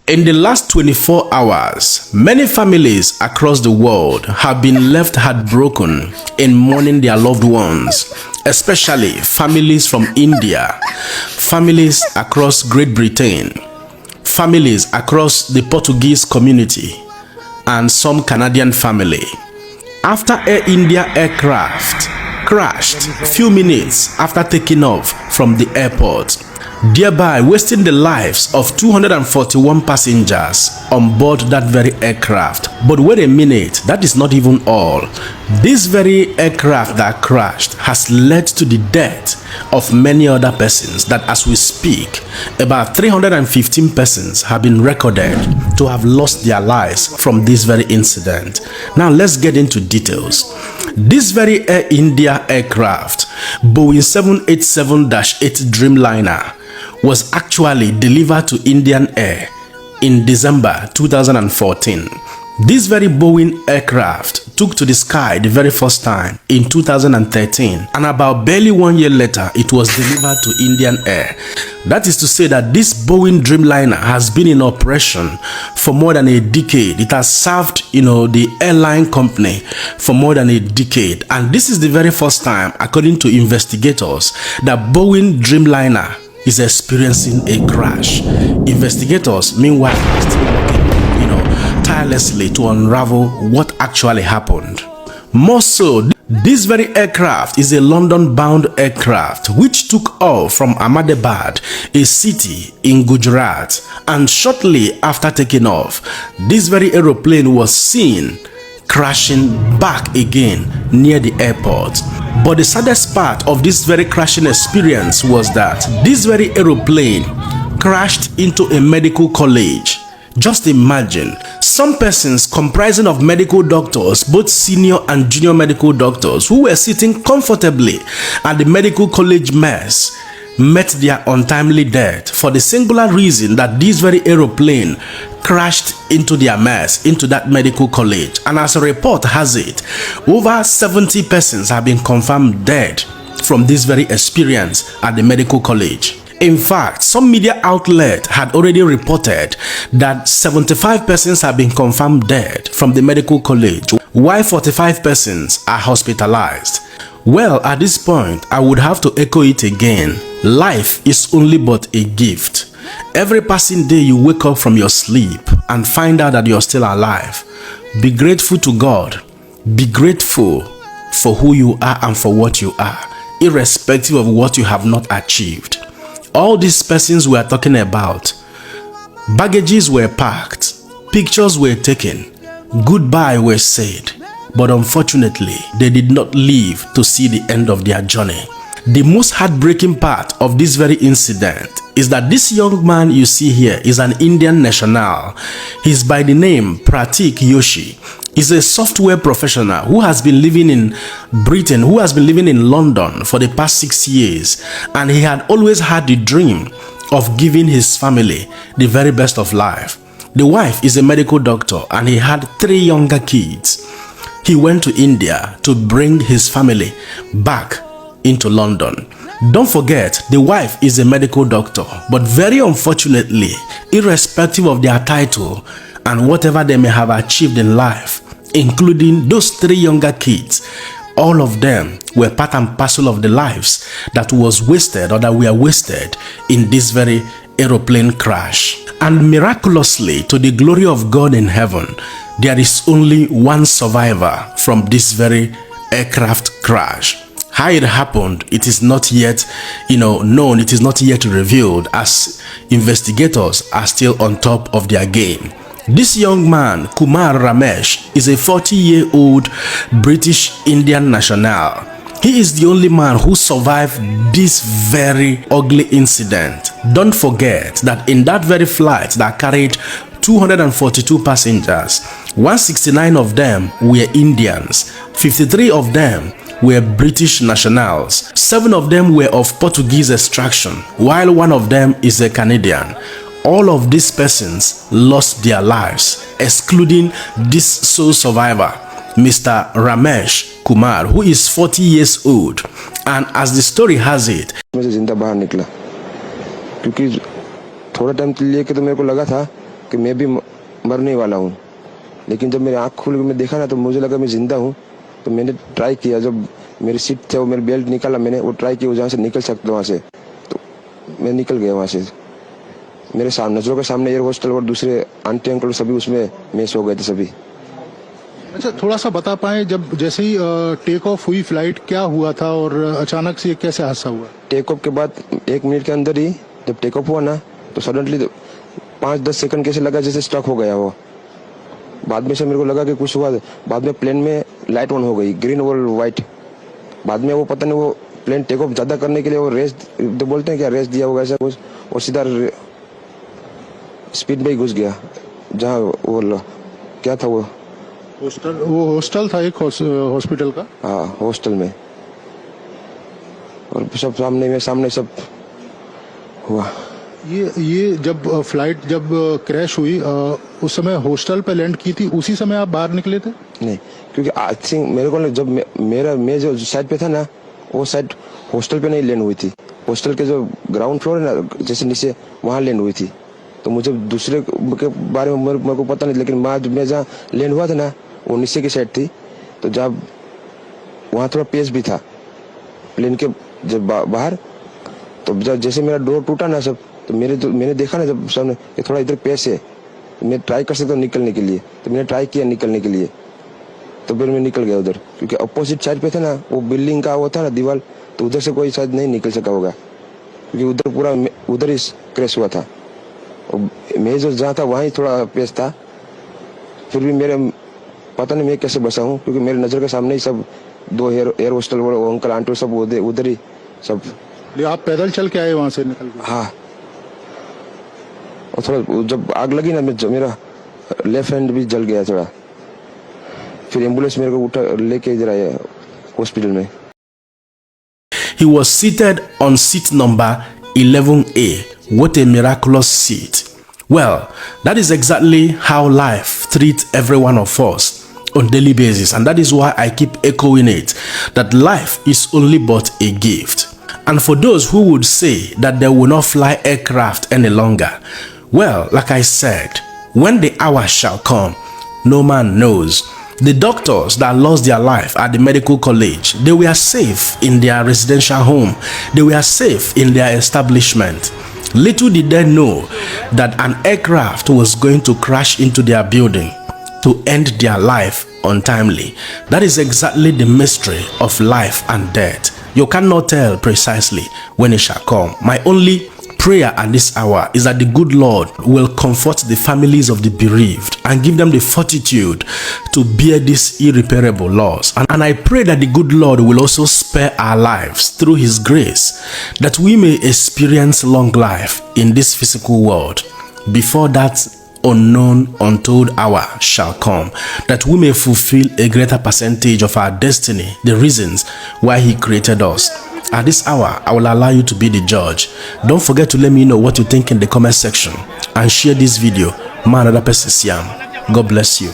In the last 24 hours, many families across the world have been left heartbroken in mourning their loved ones, especially families from India, families across Great Britain, families across the Portuguese community, and some Canadian family. After Air India aircraft crashed few minutes after taking off from the airport, thereby wasting the lives of 241 passengers on board that very aircraft. But wait a minute, that is not even all. This very aircraft that crashed has led to the death of many other persons that as we speak, about 315 persons have been recorded to have lost their lives from this very incident. Now let's get into details. This very Air India aircraft, Boeing 787-8 Dreamliner, was actually delivered to Indian Air in December 2014. This very Boeing aircraft took to the sky the very first time in 2013, and about barely 1 year later it was delivered to Indian Air. That is to say that this Boeing Dreamliner has been in operation for more than a decade. It has served, the airline company for more than a decade, and this is the very first time, according to investigators, that Boeing Dreamliner is experiencing a crash. Investigators, meanwhile, are still working, tirelessly to unravel what actually happened. More so, this very aircraft is a London-bound aircraft which took off from Ahmedabad, a city in Gujarat, and shortly after taking off, this very aeroplane was seen crashing back again near the airport. But the saddest part of this very crashing experience was that this very aeroplane crashed into a medical college. Just imagine, some persons comprising of medical doctors, both senior and junior medical doctors, who were sitting comfortably at the medical college mess, met their untimely death for the singular reason that this very aeroplane crashed into their mess, into that medical college. And as a report has it, over 70 persons have been confirmed dead from this very experience at the medical college. In fact, some media outlet had already reported that 75 persons have been confirmed dead from the medical college, while 45 persons are hospitalized. Well, at this point, I would have to echo it again. Life is only but a gift. Every passing day you wake up from your sleep and find out that you're still alive, be grateful to God. Be grateful for who you are and for what you are, irrespective of what you have not achieved. All these persons we are talking about, baggages were packed, pictures were taken, goodbye were said, but unfortunately, they did not live to see the end of their journey. The most heartbreaking part of this very incident is that this young man you see here is an Indian national. He's by the name Pratik Yoshi. He's a software professional who has been living in Britain, who has been living in London for the past 6 years, and he had always had the dream of giving his family the very best of life. The wife is a medical doctor and he had 3 younger kids. He went to India to bring his family back into London. Don't forget, the wife is a medical doctor, but very unfortunately, irrespective of their title and whatever they may have achieved in life, including those 3 younger kids, all of them were part and parcel of the lives that was wasted or that were wasted in this very aeroplane crash. And miraculously, to the glory of God in heaven, there is only one survivor from this very aircraft crash. How it happened, it is not yet, known. It is not yet revealed, as investigators are still on top of their game. This young man, Kumar Ramesh, is a 40-year-old British Indian national. He is the only man who survived this very ugly incident. Don't forget that in that very flight that carried 242 passengers, 169 of them were Indians, 53 of them were British nationals, 7 of them were of Portuguese extraction, while 1 of them is a Canadian. All of these persons lost their lives, excluding this sole survivor, Mr. Ramesh Kumar, who is 40 years old. And as the story has it, मैं जिंदा बाहर निकला क्योंकि थोड़ा time लेके तो मेरे को लगा था कि मैं भी मरने वाला हूँ, लेकिन जब मेरी आँख खुल के मैं देखा ना तो मुझे लगा मैं जिंदा हूँ। तो मैंने ट्राई किया, जब मेरी सीट थे वो मेरी बेल्ट निकाला, मैंने वो ट्राई किया जहाँ से निकल सकता वहाँ से, तो मैं निकल गया वहाँ से। मेरे सामने नजरों के सामने एयर होस्टल और दूसरे आंटी अंकल सभी उसमें मिस हो गए थे सभी। अच्छा, थोड़ा सा बता पाए, जब जैसे ही टेक ऑफ हुई फ्लाइट, क्या हुआ था और अचानक से कैसे हादसा हुआ? टेक ऑफ के बाद 1 मिनट के अंदर ही जब टेक ऑफ हुआ ना तो सडनली 5-10 सेकंड कैसे लगा जैसे स्टक हो गया वो। बाद में से मेरे को लगा कि कुछ हुआ। बाद में प्लेन में लाइट ऑन हो गई, ग्रीन और व्हाइट। बाद में वो पता नहीं वो प्लेन टेक ऑफ ज्यादा करने के लिए वो रेस बोलते हैं क्या, रेस दिया होगा ऐसा कुछ, और सीधा स्पीड में ही घुस गया जहाँ वो क्या था वो हॉस्टल था एक हॉस्पिटल का। हाँ, हॉस्टल में। और सब सामने सब हुआ। ये जब फ्लाइट जब क्रैश हुई उस समय हॉस्टल पे लैंड की थी, उसी समय आप बाहर निकले थे? नहीं, क्योंकि आई थिंक मेरे को जब मैं जो साइड पे था ना वो साइड हॉस्टल पे नहीं लैंड हुई थी। हॉस्टल के जो ग्राउंड फ्लोर है ना जैसे नीचे, वहाँ लैंड हुई थी। तो मुझे दूसरे के बारे में मेरे को पता नहीं, लेकिन मैं जहाँ लैंड हुआ था ना वो नीचे की साइड थी। तो जब वहाँ थोड़ा पेस भी था प्लेन के जब बाहर, तो जब जैसे मेरा डोर टूटा ना सब, तो मैंने देखा ना जब सामने कि थोड़ा इधर पेस है, तो मैं ट्राई कर सकता हूँ निकलने के लिए। तो मैंने ट्राई किया निकलने के लिए, तो फिर मैं निकल गया उधर, क्योंकि अपोजिट साइड पे था ना वो बिल्डिंग का वो था ना दीवार, तो उधर से कोई शायद नहीं निकल सका होगा, क्योंकि उधर पूरा उधर ही क्रैश हुआ था। मैं जो जहाँ था वहाँ ही थोड़ा पेस था। फिर भी मेरे पता नहीं मैं कैसे बचा हूँ, क्योंकि मेरे नजर के सामने ही सब 2 एयर होस्टल अंकल आंटी सब उधर ही सब। आप पैदल चल के आए वहां से निकल के? हाँ, और थोड़ा जब आग लगी ना मेरा लेफ्ट हैंड भी जल गया थोड़ा। फिर एम्बुलेंस मेरे को उठा लेके इधर आया हॉस्पिटल में। He was seated on seat number 11A. What a miraculous seat. Well, that is exactly how life treats every one of us on daily basis, and that is why I keep echoing it, that life is only but a gift. And for those who would say that they will not fly aircraft any longer, well, like I said, when the hour shall come, no man knows. The doctors that lost their life at the medical college, they were safe in their residential home. They were safe in their establishment. Little did they know that an aircraft was going to crash into their building to end their life untimely. That is exactly the mystery of life and death. You cannot tell precisely when it shall come. My only prayer at this hour is that the good Lord will comfort the families of the bereaved and give them the fortitude to bear this irreparable loss. And I pray that the good Lord will also spare our lives through His grace, that we may experience long life in this physical world before that unknown, untold hour shall come, that we may fulfill a greater percentage of our destiny, the reasons why He created us. At this hour, I will allow you to be the judge. Don't forget to let me know what you think in the comment section and share this video. Man, another person, Siam. God bless you.